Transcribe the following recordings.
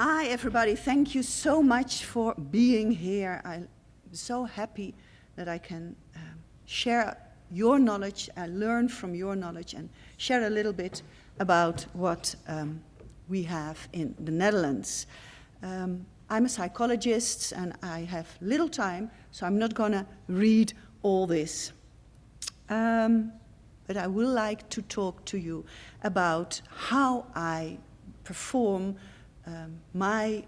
Hi, everybody. Thank you so much for being here. I'm so happy that I can share your knowledge, learn from your knowledge, and share a little bit about what we have in the Netherlands. I'm a psychologist, and I have little time, so I'm not going to read all this. But I would like to talk to you about how I perform my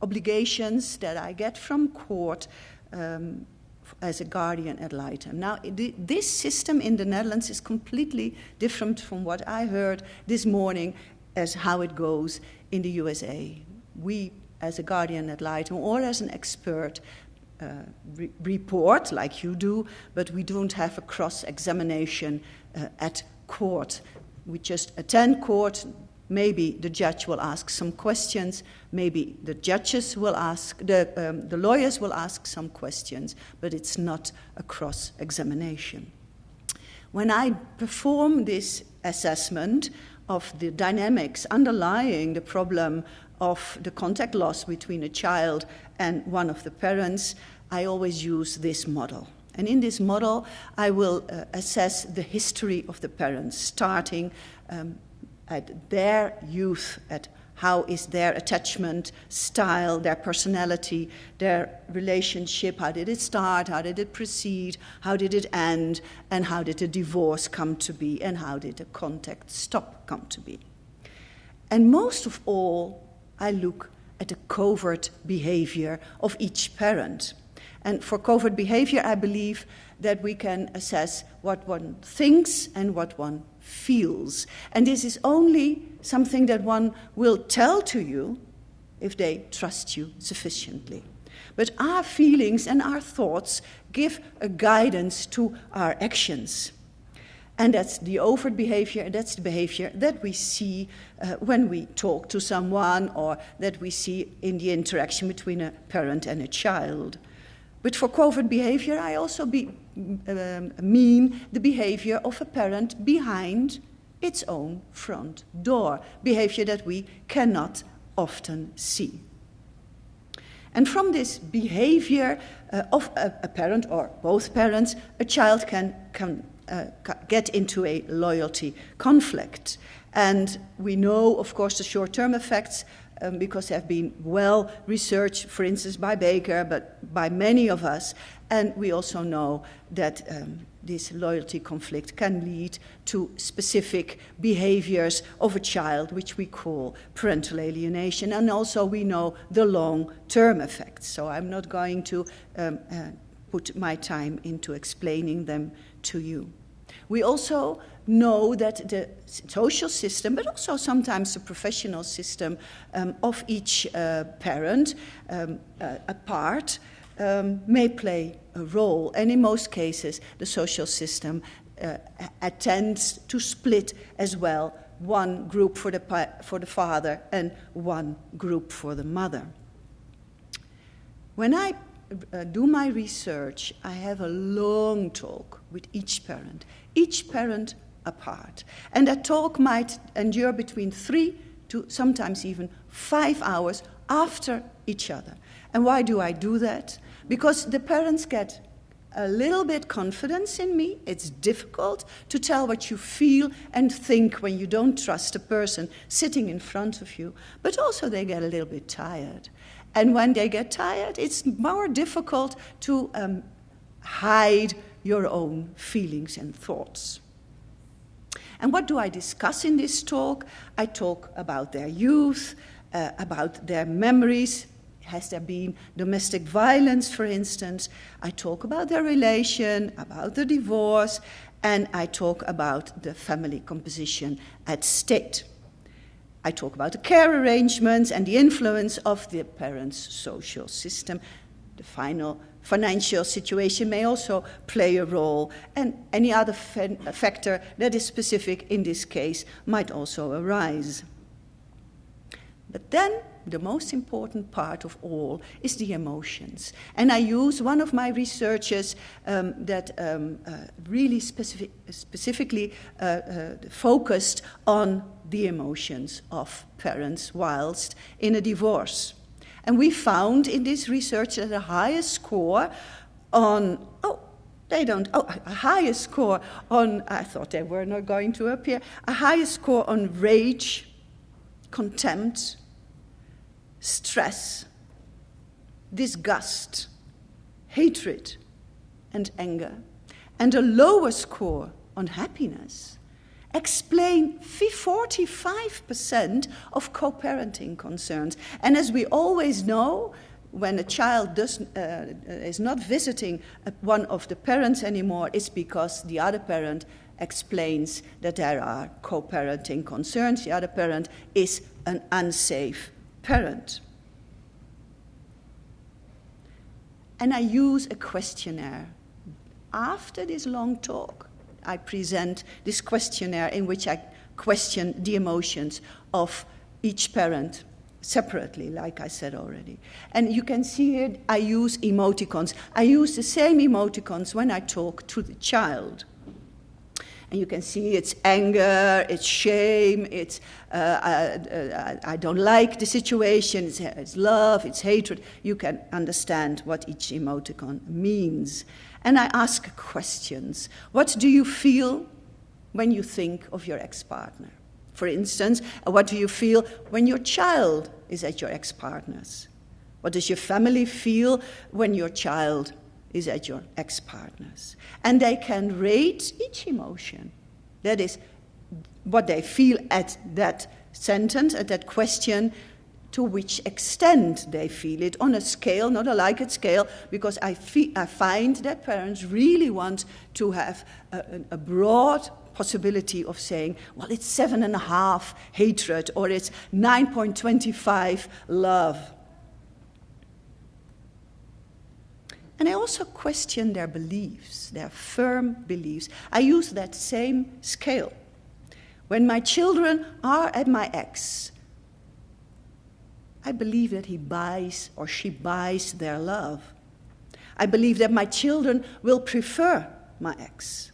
obligations that I get from court as a guardian ad litem. Now, this system in the Netherlands is completely different from what I heard this morning as how it goes in the USA. We, as a guardian ad litem or as an expert, report like you do, but we don't have a cross-examination at court. We just attend court. Maybe the judge will ask some questions. Maybe the judges will ask, the lawyers will ask some questions, but it's not a cross-examination. When I perform this assessment of the dynamics underlying the problem of the contact loss between a child and one of the parents, I always use this model. And in this model, I will assess the history of the parents, starting at their youth, at how is their attachment style, their personality, their relationship, how did it start, how did it proceed, how did it end, and how did the divorce come to be, and how did the contact stop come to be. And most of all, I look at the covert behavior of each parent. And for covert behavior, I believe that we can assess what one thinks and what one feels. And this is only something that one will tell to you if they trust you sufficiently. But our feelings and our thoughts give a guidance to our actions. And that's the overt behavior, that's the behavior that we see when we talk to someone or that we see in the interaction between a parent and a child. But for covert behavior, I also mean the behavior of a parent behind its own front door, behavior that we cannot often see. And from this behavior of a parent or both parents, a child can get into a loyalty conflict. And we know, of course, the short-term effects because they have been well researched, for instance, by Baker, but by many of us. And we also know that this loyalty conflict can lead to specific behaviors of a child, which we call parental alienation. And also we know the long-term effects. So I'm not going to put my time into explaining them to you. We also know that the social system, but also sometimes the professional system of each parent apart may play a role. And in most cases, the social system tends to split as well, one group for the father and one group for the mother. When I do my research, I have a long talk with each parent apart. And that talk might endure between 3 to sometimes even 5 hours after each other. And why do I do that? Because the parents get a little bit confidence in me. It's difficult to tell what you feel and think when you don't trust the person sitting in front of you. But also they get a little bit tired. And when they get tired, it's more difficult to hide your own feelings and thoughts. And what do I discuss in this talk? I talk about their youth, about their memories. Has there been domestic violence, for instance? I talk about their relation, about the divorce, and I talk about the family composition at stake. I talk about the care arrangements and the influence of the parents' social system. The financial situation may also play a role, and any other factor that is specific in this case might also arise. But then the most important part of all is the emotions. And I use one of my researchers that really specifically focused on the emotions of parents whilst in a divorce. And we found in this research that the highest score on, a highest score on, I thought they were not going to appear, a highest score on rage, contempt, stress, disgust, hatred, and anger, and a lower score on happiness, explain 45% of co-parenting concerns. And as we always know, when a child is not visiting one of the parents anymore, it's because the other parent explains that there are co-parenting concerns. The other parent is an unsafe parent. And I use a questionnaire. After this long talk, I present this questionnaire in which I question the emotions of each parent separately, like I said already. And you can see here I use emoticons. I use the same emoticons when I talk to the child. And you can see it's anger, it's shame, it's I don't like the situation, it's love, it's hatred. You can understand what each emoticon means. And I ask questions. What do you feel when you think of your ex-partner? For instance, what do you feel when your child is at your ex-partner's? What does your family feel when your child is at your ex-partner's? And they can rate each emotion. That is, what they feel at that sentence, at that question, to which extent they feel it on a scale, not a like-it scale, because I find that parents really want to have a broad possibility of saying, well, it's 7.5 hatred, or it's 9.25 love. And I also question their beliefs, their firm beliefs. I use that same scale. When my children are at my ex, I believe that he buys or she buys their love. I believe that my children will prefer my ex.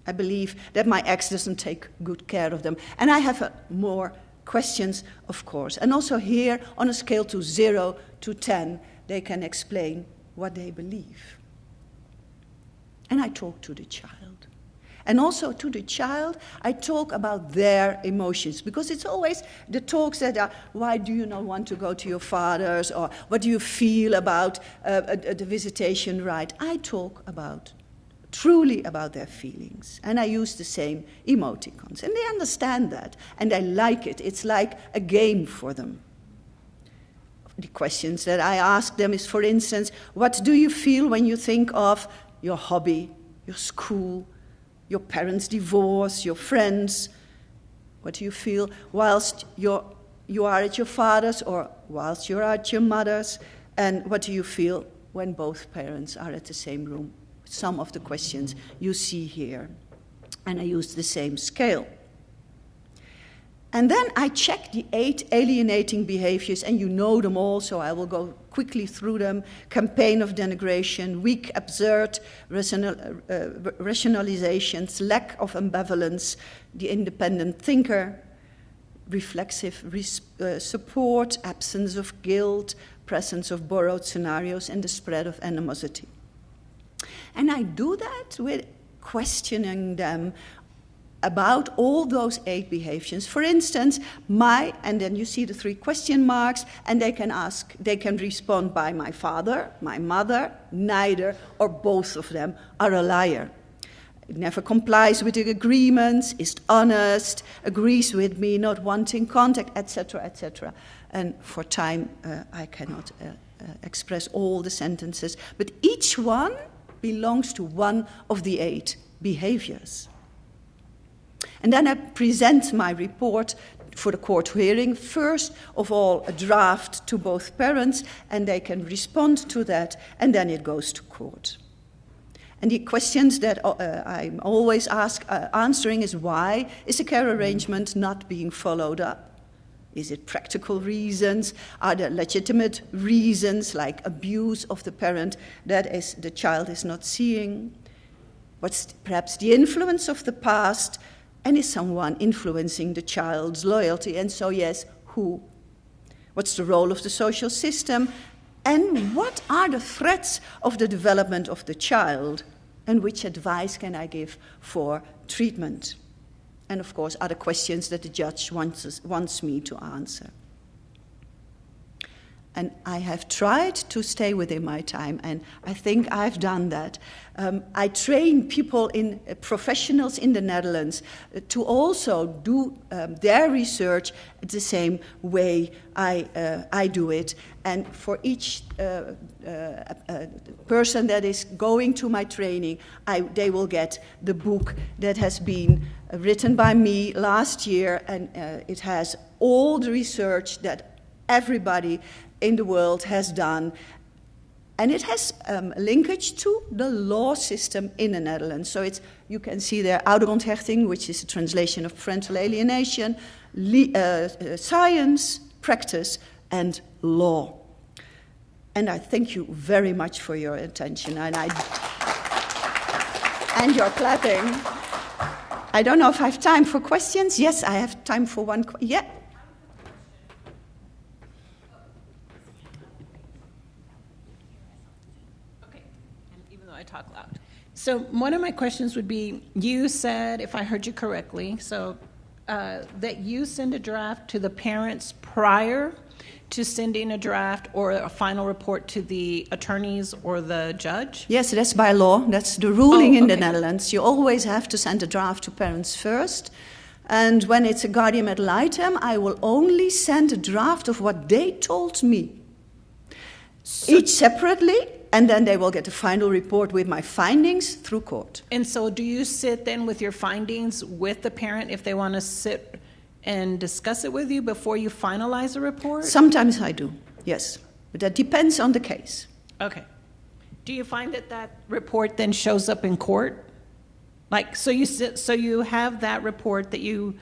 I believe that my ex doesn't take good care of them. And I have more questions, of course. And also here, on a scale to 0 to 10, they can explain what they believe. And I talk to the child. And also to the child, I talk about their emotions, because it's always the talks that are, why do you not want to go to your father's, or what do you feel about the visitation right? I talk truly about their feelings, and I use the same emoticons. And they understand that, and they like it. It's like a game for them. The questions that I ask them is, for instance, what do you feel when you think of your hobby, your school, your parents' divorce, your friends? What do you feel whilst you are at your father's, or whilst you're at your mother's? And what do you feel when both parents are at the same room? Some of the questions you see here. And I use the same scale. And then I check the 8 alienating behaviors, and you know them all, so I will go quickly through them. Campaign of denigration, weak, absurd rationalizations, lack of ambivalence, the independent thinker, reflexive support, absence of guilt, presence of borrowed scenarios, and the spread of animosity. And I do that with questioning them about all those 8 behaviors. For instance, and then you see the 3 question marks, and they can respond by my father, my mother, neither, or both of them are a liar. It never complies with the agreements, is honest, agrees with me, not wanting contact, etc., etc. And for time, I cannot express all the sentences, but each one belongs to one of the 8 behaviors. And then I present my report for the court hearing. First of all, a draft to both parents, and they can respond to that, and then it goes to court. And the questions that I'm always answering is, why is the care arrangement not being followed up? Is it practical reasons? Are there legitimate reasons, like abuse of the parent that the child is not seeing? What's perhaps the influence of the past? And is someone influencing the child's loyalty? And so, yes, who? What's the role of the social system? And what are the threats of the development of the child? And which advice can I give for treatment? And of course, other questions that the judge wants me to answer. And I have tried to stay within my time, and I think I've done that. I train people, professionals in the Netherlands, to also do their research the same way I do it. And for each person that is going to my training, they will get the book that has been written by me last year, and it has all the research that everybody in the world has done. And it has a linkage to the law system in the Netherlands. So you can see there ouderonthechting, which is a translation of parental alienation, science, practice, and law. And I thank you very much for your attention. And your clapping. I don't know if I have time for questions. Yes, I have time for one. Yeah. I talk loud. So one of my questions would be, you said, if I heard you correctly, so that you send a draft to the parents prior to sending a draft or a final report to the attorneys or the judge? Yes, that's by law. That's the ruling in the Netherlands. You always have to send a draft to parents first. And when it's a guardian ad litem, I will only send a draft of what they told me. Each separately. And then they will get a final report with my findings through court. And so do you sit then with your findings with the parent if they want to sit and discuss it with you before you finalize a report? Sometimes I do, yes. But that depends on the case. Okay. Do you find that report then shows up in court? Like, so you have that report that you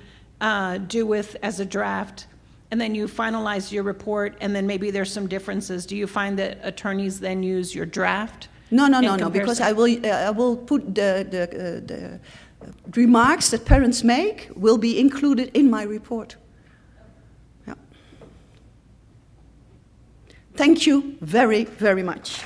do with as a draft, and then you finalize your report, and then maybe there's some differences. Do you find that attorneys then use your draft? No, because I will put the remarks that parents make will be included in my report. Yeah. Thank you very, very much.